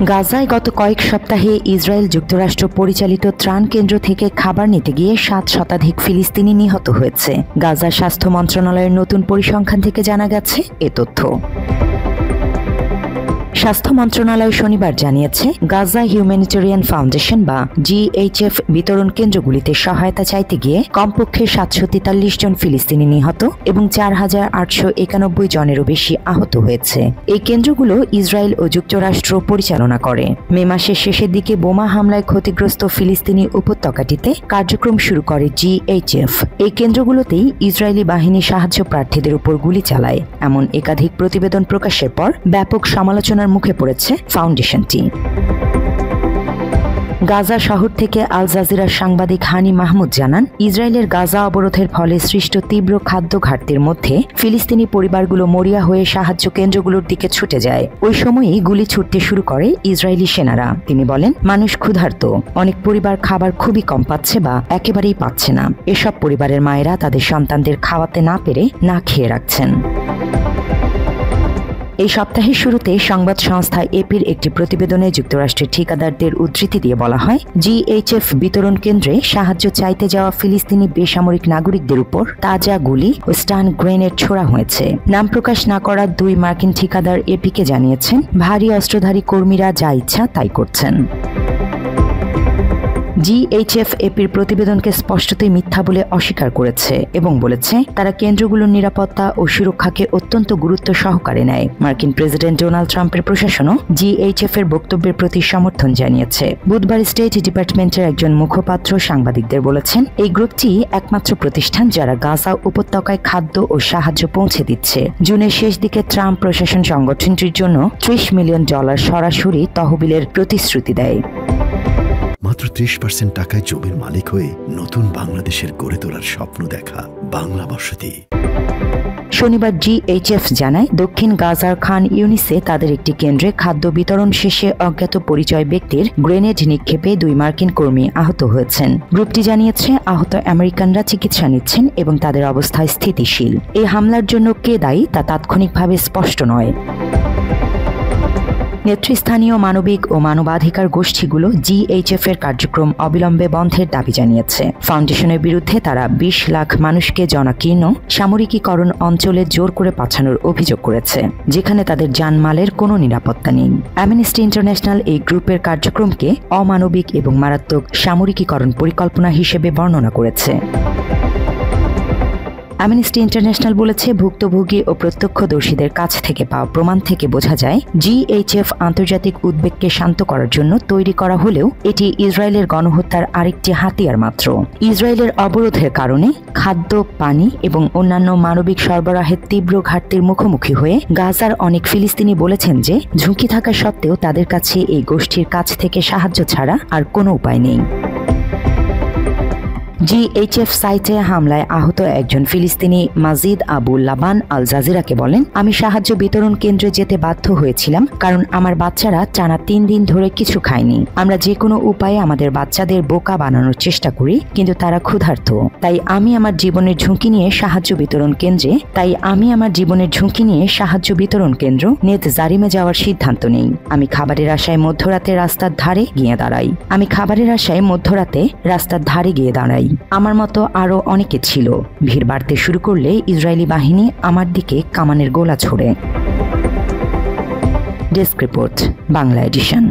গাজায় গত কয়েক সপ্তাহে ইসরায়েল যুক্তরাষ্ট্র পরিচালিত ত্রাণ কেন্দ্র থেকে খাবার নিতে গিয়ে ৭ শতাধিক ফিলিস্তিনি নিহত হয়েছে। গাজা স্বাস্থ্য মন্ত্রণালয়ের নতুন পরিসংখ্যান থেকে জানা গেছে এ তথ্য। স্বাস্থ্য মন্ত্রণালয় শনিবার জানিয়েছে, গাজা হিউম্যানিটেরিয়ান ফাউন্ডেশন বা GHF বিতরণ কেন্দ্রগুলিতে সহায়তা চাইতে গিয়ে কমপক্ষে ৭৪৩ জন ফিলিস্তিনি নিহত এবং ৪,৮৯১ জনেরও বেশি আহত হয়েছে। এই কেন্দ্রগুলো ইসরায়েল ও যুক্তরাষ্ট্র পরিচালনা করে। মে মাসের শেষের দিকে বোমা হামলায় ক্ষতিগ্রস্ত ফিলিস্তিনি উপত্যকাটিতে কার্যক্রম শুরু করে GHF। এই কেন্দ্রগুলোতেই ইসরায়েলি বাহিনী সাহায্য প্রার্থীদের উপর গুলি চালায়। এমন একাধিক প্রতিবেদন প্রকাশের পর ব্যাপক সমালোচনার মুখে পড়েছে ফাউন্ডেশনটি। গাজা শহর থেকে আল জাজিরার সাংবাদিক হানি মাহমুদ জানান, ইসরায়েলের গাজা অবরোধের ফলে সৃষ্ট তীব্র খাদ্য ঘাটতির মধ্যে ফিলিস্তিনি পরিবারগুলো মরিয়া হয়ে সাহায্য কেন্দ্রগুলোর দিকে ছুটে যায়। ওই সময়ই গুলি ছুটতে শুরু করে ইসরায়েলি সেনারা। তিনি বলেন, মানুষ ক্ষুধার্ত, অনেক পরিবার খাবার খুবই কম পাচ্ছে বা একেবারেই পাচ্ছে না। এসব পরিবারের মায়েরা তাদের সন্তানদের খাওয়াতে না পেরে না খেয়ে রাখছেন। এই সপ্তাহের শুরুতে সংবাদ সংস্থা এপির একটি প্রতিবেদনে যুক্তরাষ্ট্রের ঠিকাদারদের উদ্ধৃতি দিয়ে বলা হয়, GHF বিতরণ কেন্দ্রে সাহায্য চাইতে যাওয়া ফিলিস্তিনি বেসামরিক নাগরিকদের উপর তাজা গুলি ও স্টান গ্রেনেড ছোড়া হয়েছে। নাম প্রকাশ না করা 2 মার্কিন ঠিকাদার এপিকে জানিয়েছেন, ভারী অস্ত্রধারী কর্মীরা যা ইচ্ছা তাই করছেন। GHF এপির প্রতিবেদনকে স্পষ্টতই মিথ্যা বলে অস্বীকার করেছে এবং বলেছে, তারা কেন্দ্রগুলোর নিরাপত্তা ও সুরক্ষাকে অত্যন্ত গুরুত্ব সহকারে নেয়। মার্কিন প্রেসিডেন্ট ডোনাল্ড ট্রাম্পের প্রশাসনও GHF এর বক্তব্যের প্রতি সমর্থন জানিয়েছে। বুধবার স্টেট ডিপার্টমেন্টের একজন মুখপাত্র সাংবাদিকদের বলেছেন, এই গ্রুপটি একমাত্র প্রতিষ্ঠান যারা গাজা উপত্যকায় খাদ্য ও সাহায্য পৌঁছে দিচ্ছে। জুনের শেষ দিকে ট্রাম্প প্রশাসন সংগঠনটির জন্য $30 মিলিয়ন সরাসরি তহবিলের প্রতিশ্রুতি দেয়। মাত্র 30% টাকায় জমির মালিক হয়ে নতুন বাংলাদেশের গড়ে তোলার স্বপ্ন দেখা বাংলা বসতি। শনিবার GHF জানায়, দক্ষিণ গাজার খান ইউনিসে তাদের একটি কেন্দ্রে খাদ্য বিতরণ শেষে অজ্ঞাত পরিচয় ব্যক্তির গ্রেনেড নিক্ষেপে 2 মার্কিন কর্মী আহত হয়েছেন। গ্রুপটি জানিয়েছে, আহত আমেরিকানরা চিকিৎসা নিচ্ছেন এবং তাদের অবস্থা স্থিতিশীল। এই হামলার জন্য কে দায়ী তা তাৎক্ষণিকভাবে স্পষ্ট নয়। নেতৃস্থানীয় মানবিক ও মানবাধিকার গোষ্ঠীগুলো GHF এর কার্যক্রম অবিলম্বে বন্ধের দাবি জানিয়েছে। ফাউন্ডেশনের বিরুদ্ধে তারা 20 লাখ মানুষকে জনাকীর্ণ সামরিকীকরণ অঞ্চলে জোর করে পাঠানোর অভিযোগ করেছে, যেখানে তাদের জানমালের কোনো নিরাপত্তা নেই। অ্যামনেস্টি ইন্টারন্যাশনাল এই গ্রুপের কার্যক্রমকে অমানবিক এবং মারাত্মক সামরিকীকরণ পরিকল্পনা হিসেবে বর্ণনা করেছে। অ্যামনেস্টি ইন্টারন্যাশনাল বলেছে, ভুক্তভোগী ও প্রত্যক্ষদর্শীদের কাছ থেকে পাওয়া প্রমাণ থেকে বোঝা যায়, GHF আন্তর্জাতিক উদ্বেগকে শান্ত করার জন্য তৈরি করা হলেও এটি ইসরায়েলের গণহত্যার আরেকটি হাতিয়ার মাত্র। ইসরায়েলের অবরোধের কারণে খাদ্য, পানি এবং অন্যান্য মানবিক সরবরাহের তীব্র ঘাটতির মুখোমুখি হয়ে গাজার অনেক ফিলিস্তিনি বলেছেন যে, ঝুঁকি থাকা সত্ত্বেও তাদের কাছে এই গোষ্ঠীর কাছ থেকে সাহায্য ছাড়া আর কোনো উপায় নেই। GHF সাইটে হামলায় আহত একজন ফিলিস্তিনি মাজিদ আবু লাবান আল জাজিরাকে বলেন, আমি সাহায্য বিতরণ কেন্দ্রে যেতে বাধ্য হয়েছিলাম কারণ আমার বাচ্চারা টানা 3 দিন ধরে কিছু খায়নি। আমরা যে কোনো উপায়ে আমাদের বাচ্চাদের বোকা বানানোর চেষ্টা করি, কিন্তু তারা ক্ষুধার্ত। তাই আমি আমার জীবনের ঝুঁকি নিয়ে সাহায্য বিতরণ কেন্দ্র নেত জারিমে যাওয়ার সিদ্ধান্ত নেই। আমি খাবারের আশায় মধ্যরাতে রাস্তার ধারে গিয়ে দাঁড়াই। আমার মতো আরো অনেকে ছিল। ভিড় বাড়তে শুরু করলে ইসরায়েলি বাহিনী আমার দিকে কামানের গোলা ছোড়ে। Desk report, Bangla addition.